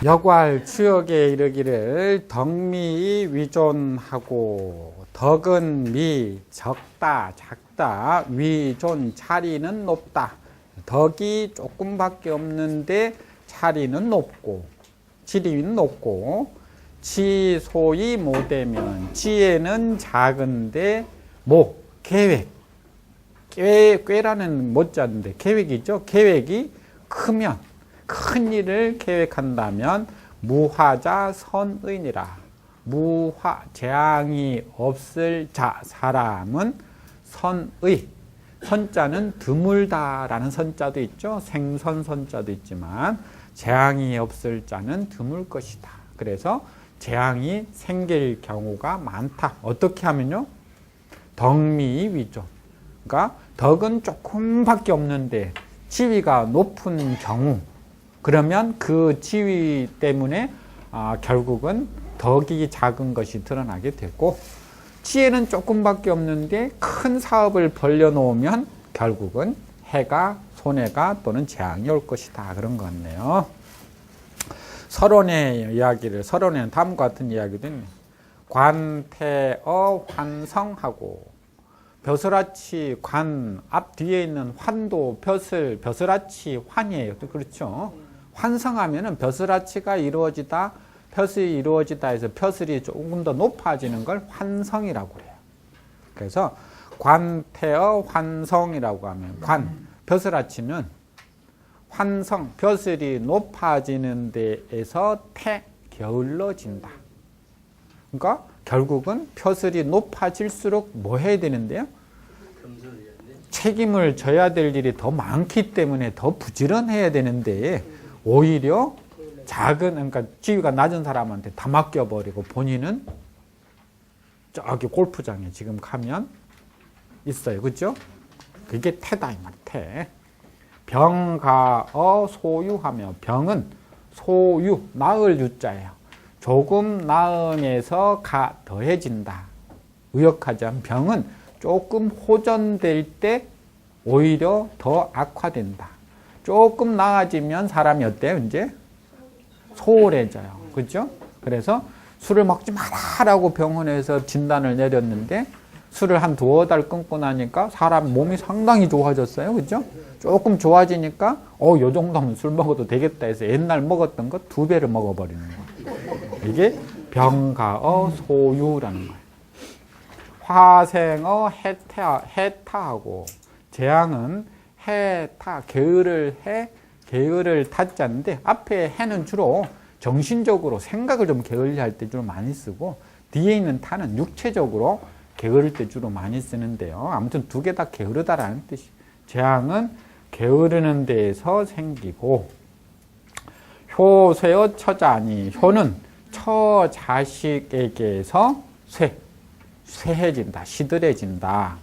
역왈 추역에 이르기를 덕미 위존하고 덕은 미 적다 작다 위존 차리는 높다. 덕이 조금밖에 없는데 차리는 높고 지리는 높고 지소이 못되면 지혜는 작은데 계획 꾀라는 못자인데 계획이죠. 계획이 크면 큰 일을 계획한다면 무화자 선의니라. 무화 재앙이 없을 자 사람은 선의. 선자는 드물다라는 선자도 있죠. 생선 선자도 있지만 재앙이 없을 자는 드물 것이다. 그래서 재앙이 생길 경우가 많다. 어떻게 하면요? 덕미 위존. 그러니까 덕은 조금밖에 없는데 지위가 높은 경우, 그러면 그 지위 때문에 결국은 덕이 작은 것이 드러나게 되고, 지혜는 조금밖에 없는데 큰 사업을 벌려놓으면 결국은 해가 손해가 또는 재앙이 올 것이다. 그런 것 같네요. 서론의 이야기를, 서론에는 다음과 같은 이야기도 있네요. 관태어 환성하고, 벼슬아치 관 앞 뒤에 있는 환도 벼슬아치 환이에요. 그렇죠? 환성하면은 벼슬아치가 이루어지다, 벼슬이 이루어지다 해서 벼슬이 조금 더 높아지는 걸 환성이라고 해요. 그래서 관태어 환성이라고 하면 벼슬아치는 환성, 벼슬이 높아지는 데에서 게을러진다. 그러니까 결국은 벼슬이 높아질수록 뭐 해야 되는데요? 책임을 져야 될 일이 더 많기 때문에 더 부지런해야 되는데 오히려 그러니까 지위가 낮은 사람한테 다 맡겨버리고 본인은 저기 골프장에 지금 가면 있어요. 그죠? 그게 태다, 이 말, 태. 병가어 소유하며, 병은 소유, 나을 유자예요. 조금 나음에서 더해진다. 의역하자면 병은 조금 호전될 때 오히려 더 악화된다. 조금 나아지면 사람이 어때요? 이제 소홀해져요. 그죠? 그래서 술을 먹지 마라라고 병원에서 진단을 내렸는데 술을 한 두어 달 끊고 나니까 사람 몸이 상당히 좋아졌어요. 그죠? 조금 좋아지니까 요 정도면 술 먹어도 되겠다 해서 옛날 먹었던 거 2배를 먹어버리는 거예요. 이게 병가어 소유라는 거예요. 화생어 해타하고, 재앙은 해타, 게으를 타자인데 앞에 해는 주로 정신적으로 생각을 좀 게을리할 때 주로 많이 쓰고, 뒤에 있는 타는 육체적으로 게으를 때 주로 많이 쓰는데요. 아무튼 두 개 다 게으르다라는 뜻이. 재앙은 게으르는 데에서 생기고, 효쇠어 처자니, 효는 처자식에게서 쇠해진다, 시들해진다.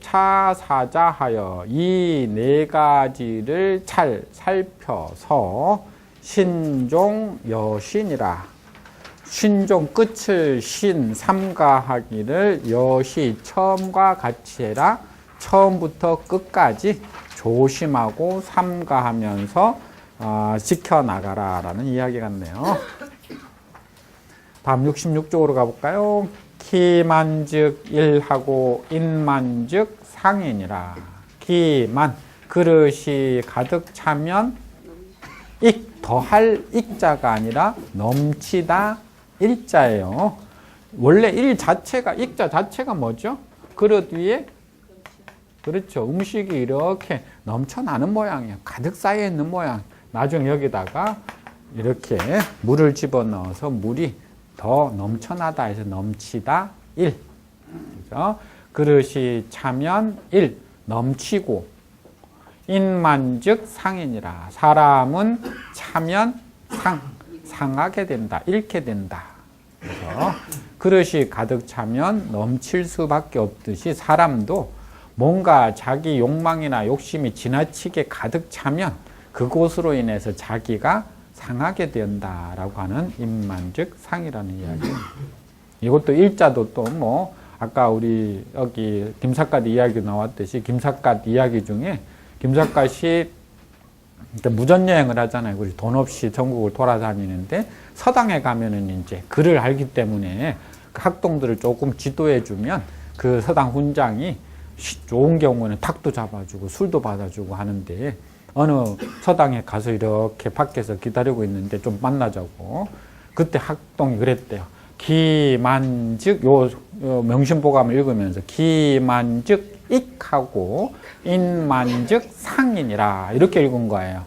찰차사자하여, 이 네 가지를 살펴서 신종 여신이라. 신종 끝을 삼가하기를 여시 처음과 같이 해라. 처음부터 끝까지 조심하고 삼가하면서 지켜나가라 라는 이야기 같네요. 다음 66쪽으로 가볼까요? 기만즉 일하고 인만즉 상인이라. 기만, 그릇이 가득 차면 더할 익자가 아니라 넘치다 일자예요. 원래 일 자체가, 익자 자체가 뭐죠? 그릇 위에, 그렇죠, 음식이 이렇게 넘쳐나는 모양이에요. 가득 쌓여 있는 모양. 나중에 여기다가 이렇게 물을 집어넣어서 물이 더 넘쳐나다 해서 넘치다 일. 그죠? 그릇이 차면 일, 넘치고, 인만즉 상인이라. 사람은 차면 상하게 된다, 잃게 된다. 그래서 그릇이 가득 차면 넘칠 수밖에 없듯이 사람도 뭔가 자기 욕망이나 욕심이 지나치게 가득 차면 그곳으로 인해서 자기가 상하게 된다라고 하는 인만즉 상이라는 이야기. 이것도 일자도 또 뭐 아까 우리 여기 김삿갓 이야기 나왔듯이 김삿갓 이야기 중에 김삿갓이 무전여행을 하잖아요. 우리 돈 없이 전국을 돌아다니는데 서당에 가면은 이제 글을 알기 때문에 그 학동들을 조금 지도해주면 그 서당 훈장이 좋은 경우는 닭도 잡아주고 술도 받아주고 하는데 어느 서당에 가서 이렇게 밖에서 기다리고 있는데 좀 만나자고 그때 학동이 그랬대요. 기만즉 요 명심보감을 읽으면서 기만즉 익하고 인만즉 상인이라 이렇게 읽은 거예요.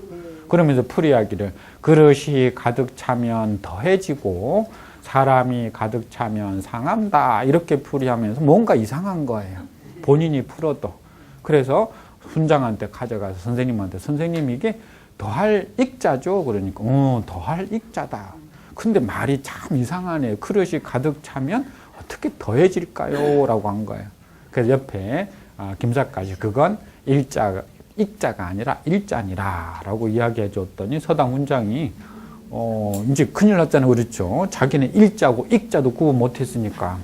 그러면서 풀이하기를 그릇이 가득 차면 더해지고 사람이 가득 차면 상한다 이렇게 풀이하면서 뭔가 이상한 거예요. 본인이 풀어도. 그래서 훈장한테 가져가서 선생님한테 선생님 이게 더할 익자죠. 그러니까 더할 익자다. 근데 말이 참 이상하네요. 그릇이 가득 차면 어떻게 더해질까요? 라고 한 거예요. 그래서 옆에 김 작가씨 그건 익자가 아니라 일자니라 라고 이야기해 줬더니 서당 훈장이 이제 큰일 났잖아요. 그렇죠. 자기는 일자고 익자도 구분 못했으니까.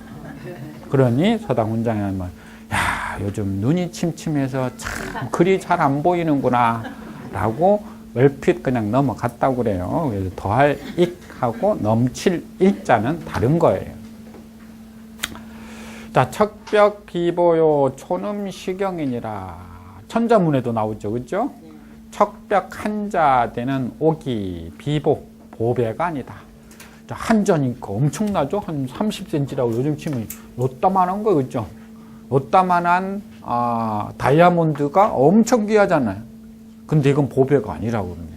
그러니 서당 훈장이 한 말, 야 요즘 눈이 침침해서 참 글이 잘 안 보이는구나 라고 얼핏 그냥 넘어갔다고 그래요. 그래서 더할 익하고 넘칠 일자는 다른 거예요. 자, 척벽 비보요 촌음시경이니라 천자문에도 나오죠. 그죠? 척벽 한자 되는 오기 비보 보배가 아니다. 한자니까 엄청나죠? 한 30cm라고 요즘 치면 요따만한 거 그죠? 요따만한 다이아몬드가 엄청 귀하잖아요. 근데 이건 보배가 아니라고 그러네.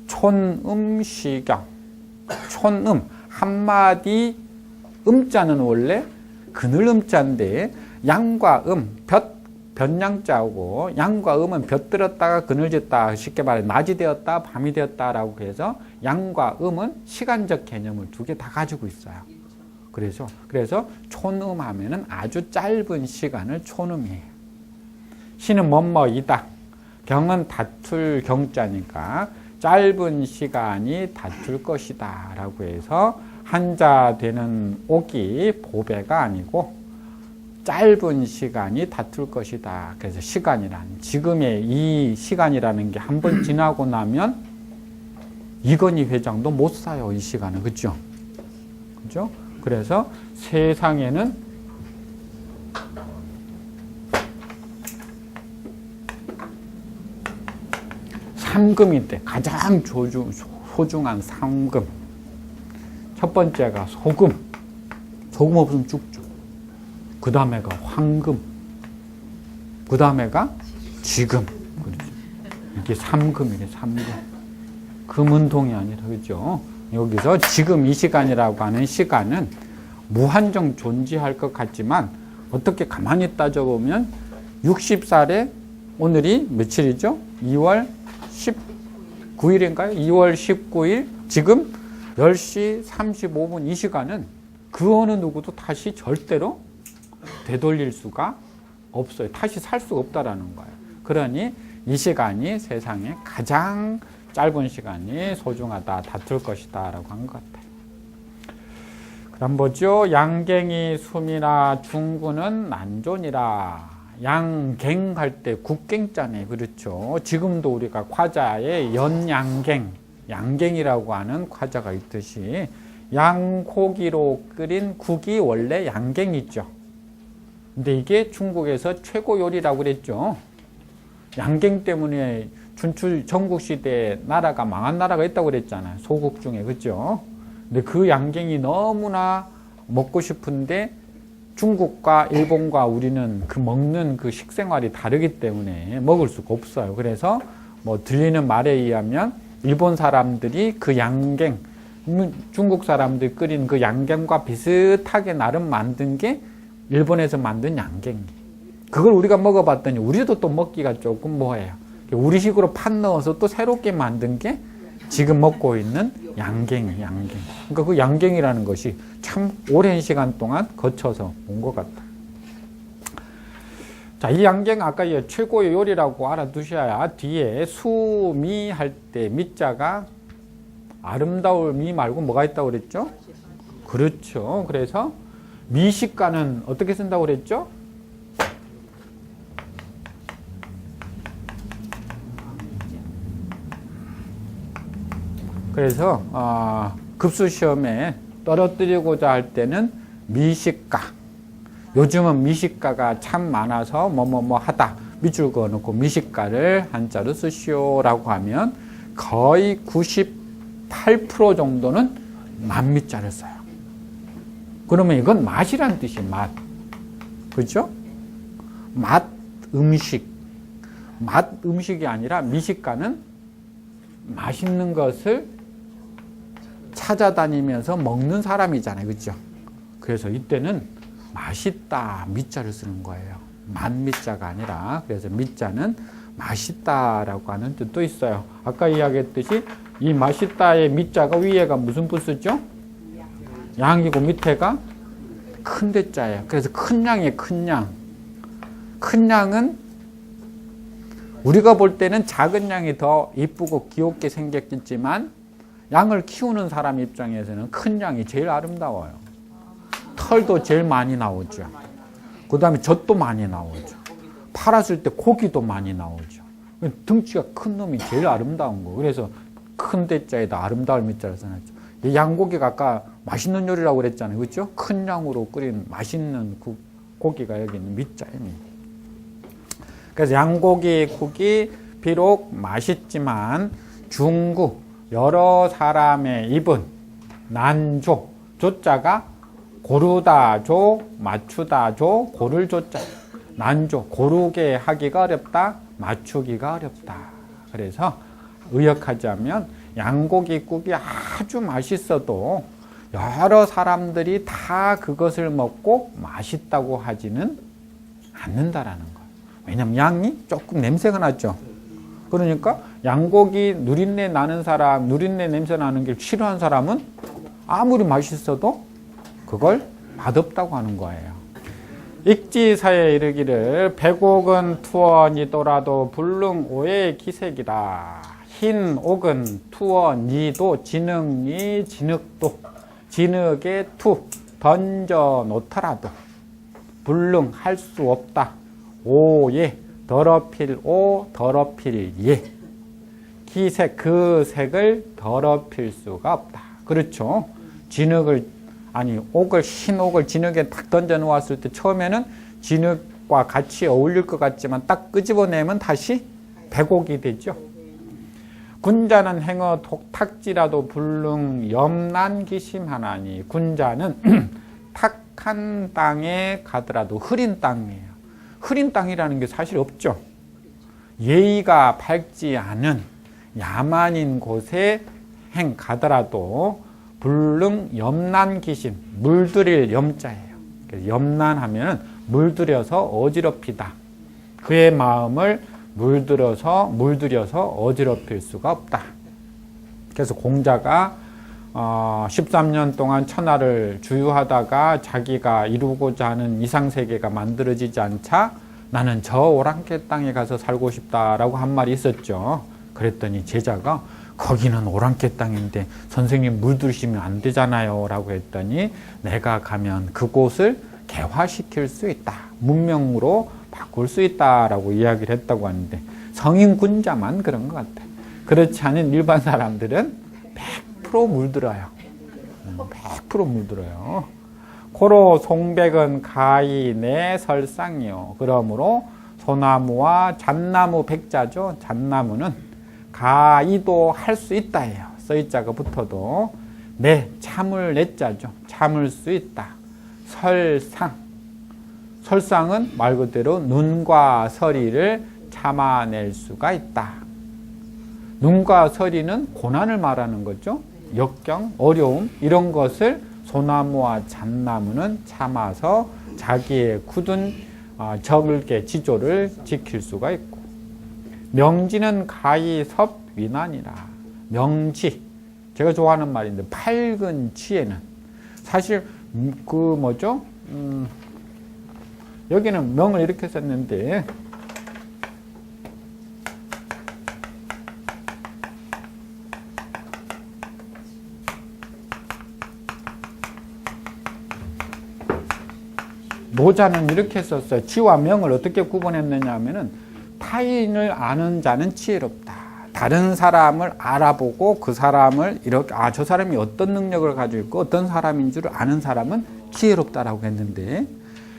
촌음시경. 촌음 한마디 음자는 원래 그늘 음자인데 양과 변양자고 양과 음은 볕 들었다가 그늘 졌다 쉽게 말해 낮이 되었다 밤이 되었다라고 해서 양과 음은 시간적 개념을 두 개 다 가지고 있어요. 그래서 촌음 하면은 아주 짧은 시간을 촌음이에요. 시는 뭐뭐이다. 경은 다툴 경자니까 짧은 시간이 다툴 것이다 라고 해서 한자 되는 옥이 보배가 아니고 짧은 시간이 다툴 것이다. 그래서 지금의 이 시간이라는 게 한 번 지나고 나면 이건희 회장도 못 사요. 이 시간은. 그죠? 그죠? 그래서 세상에는 삼금인데 가장 소중한 삼금. 첫 번째가 소금. 소금 없으면 죽죠. 그 다음에가 황금. 그 다음에가 지금. 이게 삼금이래, 삼금. 금은동이 아니라, 그죠? 여기서 지금 이 시간이라고 하는 시간은 무한정 존재할 것 같지만 어떻게 가만히 따져보면 60살에 오늘이 며칠이죠? 2월 19일인가요? 2월 19일 지금 10시 35분 이 시간은 그 어느 누구도 다시 절대로 되돌릴 수가 없어요. 다시 살 수가 없다라는 거예요. 그러니 이 시간이 세상에 가장 짧은 시간이 소중하다, 다툴 것이다 라고 한 것 같아요. 그 다음 보죠. 양갱이 숨이나 중구는 난존이라. 양갱 할 때 국갱자네. 그렇죠. 지금도 우리가 과자에 연양갱, 양갱이라고 하는 과자가 있듯이 양고기로 끓인 국이 원래 양갱이죠. 근데 이게 중국에서 최고 요리라고 그랬죠. 양갱 때문에 춘추 전국시대에 나라가 망한 나라가 있다고 그랬잖아요. 소국 중에. 그죠? 근데 그 양갱이 너무나 먹고 싶은데 중국과 일본과 우리는 그 먹는 그 식생활이 다르기 때문에 먹을 수가 없어요. 그래서 뭐 들리는 말에 의하면 일본 사람들이 그 양갱, 중국 사람들이 끓인 그 양갱과 비슷하게 나름 만든 게 일본에서 만든 양갱이. 그걸 우리가 먹어봤더니 우리도 또 먹기가 조금 뭐해요. 우리식으로 팥 넣어서 또 새롭게 만든 게 지금 먹고 있는 양갱이, 양갱. 그러니까 그 양갱이라는 것이 참 오랜 시간 동안 거쳐서 온 것 같다. 자, 이 양갱 아까 최고의 요리라고 알아두셔야 뒤에 수미 할 때 미자가 아름다울 미 말고 뭐가 있다고 그랬죠? 그렇죠. 그래서 미식가는 어떻게 쓴다고 그랬죠? 그래서 급수시험에 떨어뜨리고자 할 때는 미식가. 요즘은 미식가가 참 많아서 뭐뭐뭐 하다. 밑줄 그어놓고 미식가를 한자로 쓰시오라고 하면 거의 98% 정도는 만미자를 써요. 그러면 이건 맛이란 뜻이에요. 맛. 그렇죠? 맛 음식. 맛 음식이 아니라 미식가는 맛있는 것을 찾아다니면서 먹는 사람이잖아요. 그렇죠? 그래서 이때는 맛있다 미자를 쓰는 거예요. 만미자가 아니라. 그래서 미자는 맛있다라고 하는 뜻도 있어요. 아까 이야기했듯이 이 맛있다의 미자가 위에가 무슨 부수죠? 양이고 밑에가 큰 대자예요. 그래서 큰 양이에요. 큰 양. 큰 양은 우리가 볼 때는 작은 양이 더 이쁘고 귀엽게 생겼겠지만 양을 키우는 사람 입장에서는 큰 양이 제일 아름다워요. 털도 제일 많이 나오죠. 그 다음에 젖도 많이 나오죠. 팔았을 때 고기도 많이 나오죠. 등치가 큰 놈이 제일 아름다운 거. 그래서 큰 대자에다 아름다울 밑자를 써놨죠. 이 양고기가 아까 맛있는 요리라고 그랬잖아요. 그렇죠? 큰 양으로 끓인 맛있는 고기가 여기 있는 밑자입니다. 그래서 양고기 국이 비록 맛있지만 중구 여러 사람의 입은 난조 조자가 고르다 조 맞추다 조 고를 조자 난조 고르게 하기가 어렵다 맞추기가 어렵다. 그래서 의역하자면 양고기 국이 아주 맛있어도 여러 사람들이 다 그것을 먹고 맛있다고 하지는 않는다라는 거예요. 왜냐면 양이 조금 냄새가 나죠. 그러니까 양고기 누린내 나는 사람, 누린내 냄새 나는 게 싫어하는 사람은 아무리 맛있어도 그걸 맛없다고 하는 거예요. 익지사에 이르기를 백옥은 투원이더라도 불능 오해의 기색이다. 흰 옥은 투원이도 진흙이 진흙도 진흙에 투 던져 놓더라도 불능 할 수 없다. 오예 더럽힐 오 더럽힐 예 기색 그 색을 더럽힐 수가 없다. 그렇죠. 진흙을 아니 옥을 흰 옥을 진흙에 딱 던져 놓았을 때 처음에는 진흙과 같이 어울릴 것 같지만 딱 끄집어내면 다시 백옥이 되죠. 군자는 행어 독탁지라도 불능 염난기심하나니 군자는 탁한 땅에 가더라도 흐린 땅이에요. 흐린 땅이라는 게 사실 없죠. 예의가 밝지 않은 야만인 곳에 행 가더라도 불능 염난기심 물들일 염자예요. 그래서 염난하면 물들여서 어지럽히다. 그의 마음을 물들여서 어지럽힐 수가 없다. 그래서 공자가 13년 동안 천하를 주유하다가 자기가 이루고자 하는 이상세계가 만들어지지 않자 나는 저 오랑캐 땅에 가서 살고 싶다라고 한 말이 있었죠. 그랬더니 제자가 거기는 오랑캐 땅인데 선생님 물들이시면 안 되잖아요 라고 했더니 내가 가면 그곳을 개화시킬 수 있다. 문명으로 바꿀 수 있다라고 이야기를 했다고 하는데 성인 군자만 그런 것 같아요. 그렇지 않은 일반 사람들은 100% 물들어요. 100% 물들어요. 고로 송백은 가히 내 설상이요. 그러므로 소나무와 잣나무 백자죠. 잣나무는 가히도 할 수 있다예요. 써이자가 붙어도 내 참을 내자죠. 참을 수 있다. 설상. 설상은 말 그대로 눈과 서리를 참아낼 수가 있다. 눈과 서리는 고난을 말하는 거죠. 역경, 어려움 이런 것을 소나무와 잣나무는 참아서 자기의 굳은 적을게 지조를 지킬 수가 있고 명지는 가히 섭위난이라. 명지, 제가 좋아하는 말인데 밝은 지혜는 사실 그 뭐죠? 여기는 명을 이렇게 썼는데 모자는 이렇게 썼어요. 지와 명을 어떻게 구분했느냐 하면은 타인을 아는 자는 지혜롭다. 다른 사람을 알아보고 그 사람을 이렇게 저 사람이 어떤 능력을 가지고 있고 어떤 사람인 줄 아는 사람은 지혜롭다라고 했는데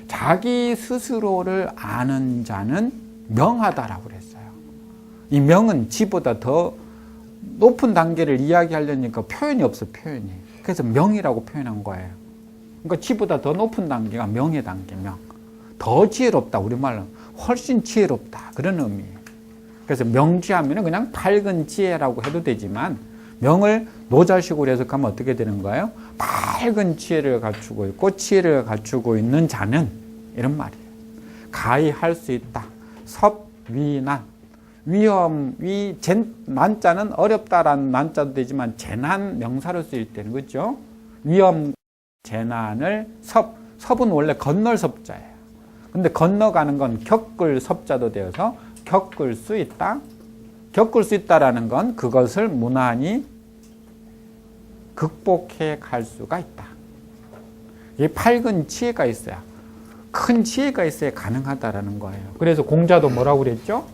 자기 스스로를 아는 자는 명하다라고 그랬어요. 이 명은 지보다 더 높은 단계를 이야기하려니까 표현이 없어, 표현이. 그래서 명이라고 표현한 거예요. 그러니까 지보다 더 높은 단계가 명의 단계, 명. 더 지혜롭다, 우리말로 훨씬 지혜롭다, 그런 의미예요. 그래서 명지하면 그냥 밝은 지혜라고 해도 되지만 명을 노자식으로 해석하면 어떻게 되는 거예요? 밝은 지혜를 갖추고 있고 지혜를 갖추고 있는 자는, 이런 말이에요. 가히 할 수 있다. 섭위난, 위험, 난자는 어렵다라는 난자도 되지만 재난 명사로 쓰일 때는, 그렇죠? 위험, 재난을 섭은 원래 건널 섭자예요. 근데 건너가는 건 겪을 섭자도 되어서 겪을 수 있다. 겪을 수 있다라는 건 그것을 무난히 극복해 갈 수가 있다. 이 밝은 지혜가 있어야, 큰 지혜가 있어야 가능하다라는 거예요. 그래서 공자도 뭐라고 그랬죠?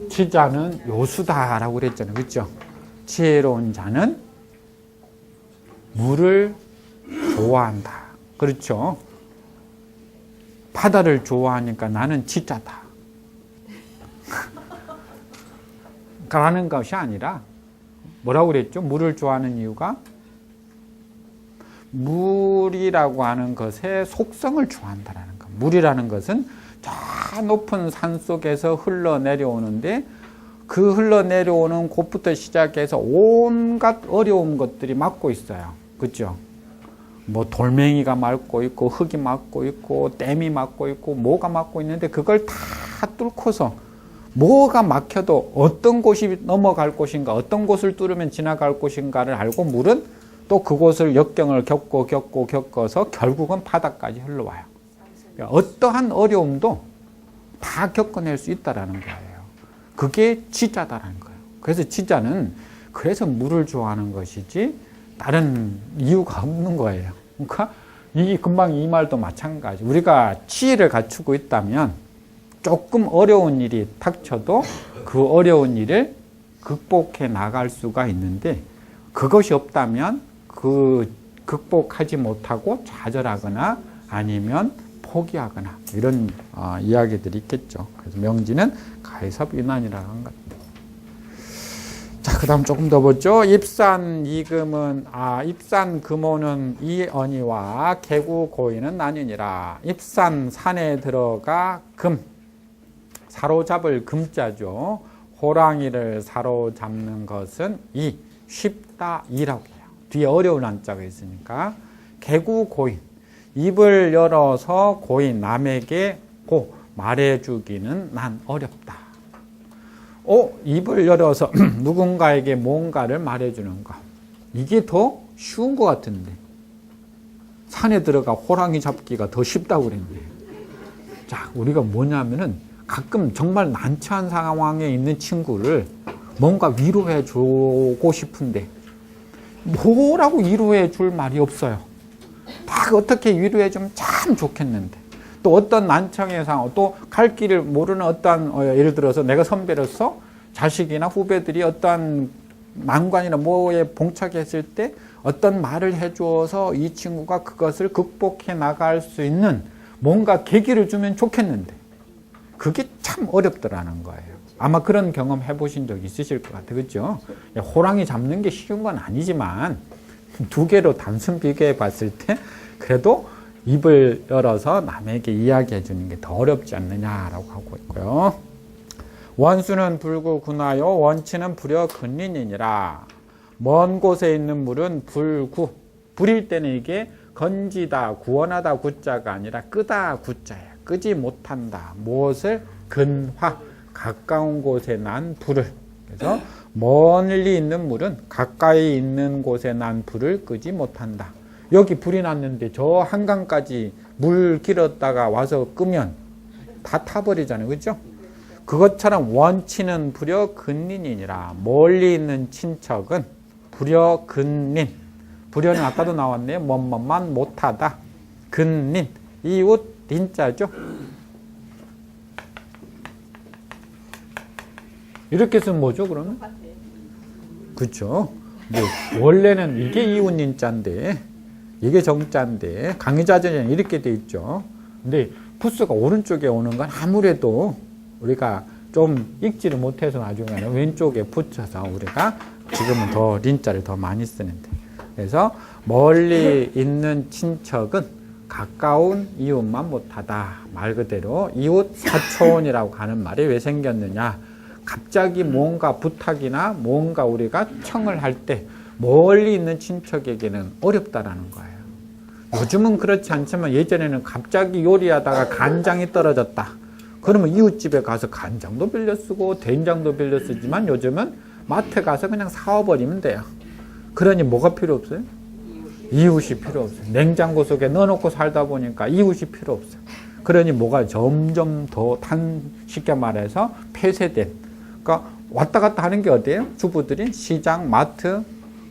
지자는 요수다라고 그랬잖아요. 그렇죠? 지혜로운 자는 물을 좋아한다. 그렇죠? 바다를 좋아하니까 나는 지자다. 라는 것이 아니라 뭐라고 그랬죠? 물을 좋아하는 이유가 물이라고 하는 것의 속성을 좋아한다라는 것. 물이라는 것은 저 높은 산 속에서 흘러내려오는데 그 흘러내려오는 곳부터 시작해서 온갖 어려운 것들이 막고 있어요. 그렇죠? 뭐 돌멩이가 막고 있고 흙이 막고 있고 댐이 막고 있고 뭐가 막고 있는데 그걸 다 뚫고서 뭐가 막혀도 어떤 곳이 넘어갈 곳인가, 어떤 곳을 뚫으면 지나갈 곳인가를 알고 물은 또 그곳을 역경을 겪어서 결국은 바다까지 흘러와요. 어떠한 어려움도 다 겪어낼 수 있다라는 거예요. 그게 지자다라는 거예요. 그래서 지자는 그래서 물을 좋아하는 것이지 다른 이유가 없는 거예요. 그러니까 이 금방 이 말도 마찬가지. 우리가 지혜를 갖추고 있다면 조금 어려운 일이 닥쳐도 그 어려운 일을 극복해 나갈 수가 있는데 그것이 없다면 그 극복하지 못하고 좌절하거나 아니면 포기하거나 이런 이야기들이 있겠죠. 그래서 명지는 가해섭위난이라고 한 것. 자, 그 다음 조금 더 보죠. 입산 이금은, 입산 금호는 이언이와 개구고인은 나뉘니라. 입산 산에 들어가 금, 사로잡을 금자죠. 호랑이를 사로잡는 것은 쉽다 이라고 해요. 뒤에 어려운 한자가 있으니까. 개구고인, 입을 열어서 고인, 남에게 말해주기는 난 어렵다. 입을 열어서 누군가에게 뭔가를 말해주는 거. 이게 더 쉬운 것 같은데. 산에 들어가 호랑이 잡기가 더 쉽다고 그랬네. 자, 우리가 뭐냐면은 가끔 정말 난처한 상황에 있는 친구를 뭔가 위로해 주고 싶은데 뭐라고 위로해 줄 말이 없어요. 딱 어떻게 위로해 주면 참 좋겠는데 또 어떤 난청의 상황, 또 갈 길을 모르는 어떠한 예를 들어서 내가 선배로서 자식이나 후배들이 어떠한 난관이나 뭐에 봉착했을 때 어떤 말을 해주어서 이 친구가 그것을 극복해 나갈 수 있는 뭔가 계기를 주면 좋겠는데 그게 참 어렵더라는 거예요. 아마 그런 경험 해보신 적 있으실 것 같아요. 그렇죠? 호랑이 잡는 게 쉬운 건 아니지만 두 개로 단순 비교해 봤을 때 그래도 입을 열어서 남에게 이야기해 주는 게 더 어렵지 않느냐라고 하고 있고요. 원수는 불구 군하여 원치는 불여 근린이니라. 먼 곳에 있는 물은 불구, 불일 때는 이게 건지다, 구원하다 구자가 아니라 끄다 구자예요. 끄지 못한다. 무엇을? 근화, 가까운 곳에 난 불을. 그래서 멀리 있는 물은 가까이 있는 곳에 난 불을 끄지 못한다. 여기 불이 났는데 저 한강까지 물 길었다가 와서 끄면 다 타버리잖아요. 그렇죠? 그것처럼 원치는 불여 근린이니라. 멀리 있는 친척은 불여근린. 불여는 아까도 나왔네요. 뭐뭐만 못하다. 근린. 이웃 린자죠. 이렇게 쓰면 뭐죠, 그러면? 그렇죠. 원래는 이게 이웃린자인데, 이게 정자인데, 강의자전에는 이렇게 돼 있죠. 근데 부스가 오른쪽에 오는 건 아무래도 우리가 좀 읽지를 못해서 나중에는 왼쪽에 붙여서 우리가 지금은 더 린자를 더 많이 쓰는데. 그래서 멀리 있는 친척은 가까운 이웃만 못하다. 말 그대로 이웃 사촌이라고 하는 말이 왜 생겼느냐. 갑자기 뭔가 부탁이나 뭔가 우리가 청을 할 때 멀리 있는 친척에게는 어렵다라는 거예요. 요즘은 그렇지 않지만 예전에는 갑자기 요리하다가 간장이 떨어졌다. 그러면 이웃집에 가서 간장도 빌려 쓰고 된장도 빌려 쓰지만 요즘은 마트 가서 그냥 사와버리면 돼요. 그러니 뭐가 필요 없어요? 이웃이 필요 없어요. 냉장고 속에 넣어놓고 살다 보니까 이웃이 필요 없어요. 그러니 뭐가 점점 더 쉽게 말해서 폐쇄된. 그러니까 왔다 갔다 하는 게 어디예요? 주부들이 시장, 마트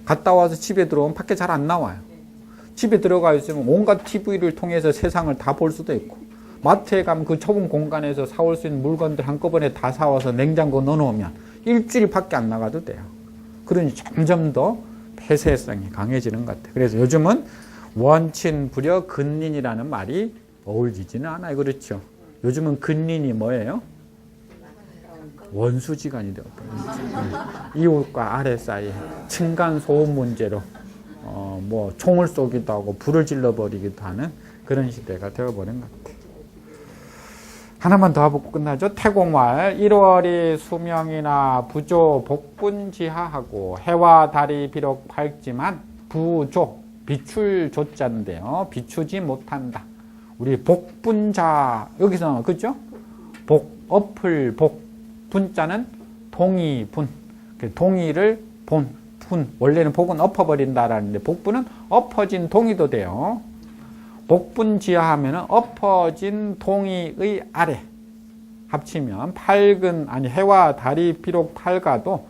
갔다 와서 집에 들어오면 밖에 잘 안 나와요. 집에 들어가 있으면 온갖 TV를 통해서 세상을 다 볼 수도 있고, 마트에 가면 그 좁은 공간에서 사올 수 있는 물건들 한꺼번에 다 사와서 냉장고 넣어놓으면 일주일 밖에 안 나가도 돼요. 그러니 점점 더 폐쇄성이 강해지는 것 같아요. 그래서 요즘은 원친, 불여, 근린이라는 말이 어울리지는 않아요. 그렇죠? 요즘은 근린이 뭐예요? 원수지간이 되었거든요. 이웃과 아래 사이에 층간 소음 문제로 뭐 총을 쏘기도 하고 불을 질러버리기도 하는 그런 시대가 되어버린 것 같아요. 하나만 더 하고 끝나죠. 태공말 1월이 수명이나 부조 복분지하하고 해와 달이 비록 밝지만 부조 비출 조자인데요. 비추지 못한다. 우리 복분자 여기서 그죠? 복 엎을 복 분자는 동이 분. 동이를 분. 원래는 복은 엎어버린다라는데 복분은 엎어진 동이도 돼요. 복분지하하면 엎어진 동이의 아래 합치면 밝은 해와 달이 비록 밝아도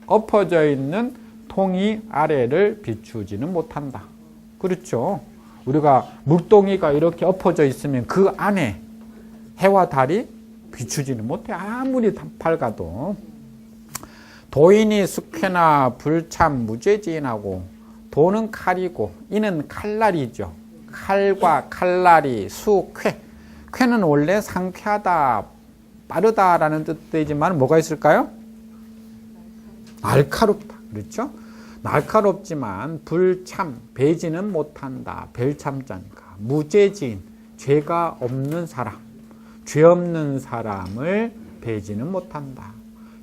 엎어져 있는 동이 아래를 비추지는 못한다. 그렇죠. 우리가 물동이가 이렇게 엎어져 있으면 그 안에 해와 달이 비추지는 못해. 아무리 밝아도. 도인이 숙회나 불참 무죄지인하고 도는 칼이고 이는 칼날이죠. 칼과 칼날이 수쾌. 쾌는 원래 상쾌하다, 빠르다라는 뜻이지만 뭐가 있을까요? 날카롭다. 그렇죠? 날카롭지만 불참, 배지는 못한다. 벨참자니까. 무죄지인, 죄가 없는 사람, 죄 없는 사람을 배지는 못한다.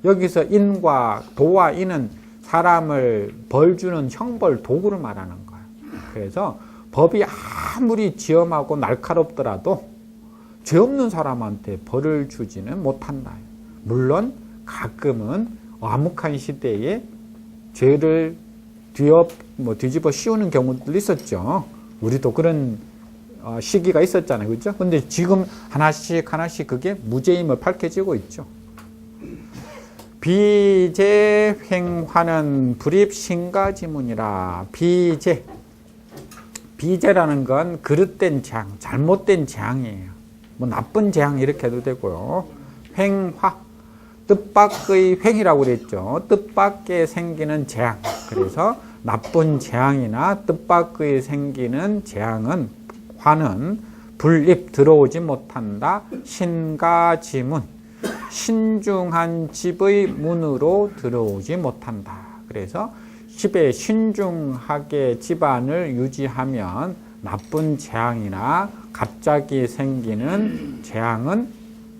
여기서 인과 도와 인은 사람을 벌 주는 형벌 도구를 말하는 거예요. 그래서 법이 아무리 지엄하고 날카롭더라도 죄 없는 사람한테 벌을 주지는 못한다. 물론 가끔은 암흑한 시대에 죄를 뒤집어 씌우는 경우도 있었죠. 우리도 그런 시기가 있었잖아요. 그렇죠? 근데 지금 하나씩 그게 무죄임을 밝혀지고 있죠. 비제 횡화는 불입 신가지문이라. 비제라는 건 그릇된 재앙, 잘못된 재앙이에요. 뭐 나쁜 재앙 이렇게 해도 되고요. 횡화, 뜻밖의 횡이라고 그랬죠. 뜻밖에 생기는 재앙. 그래서 나쁜 재앙이나 뜻밖의 생기는 재앙은 화는 불입 들어오지 못한다. 신가지문. 신중한 집의 문으로 들어오지 못한다. 그래서 집에 신중하게 집안을 유지하면 나쁜 재앙이나 갑자기 생기는 재앙은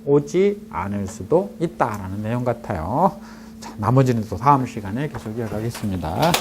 오지 않을 수도 있다라는 내용 같아요. 자, 나머지는 또 다음 시간에 계속 이어가겠습니다.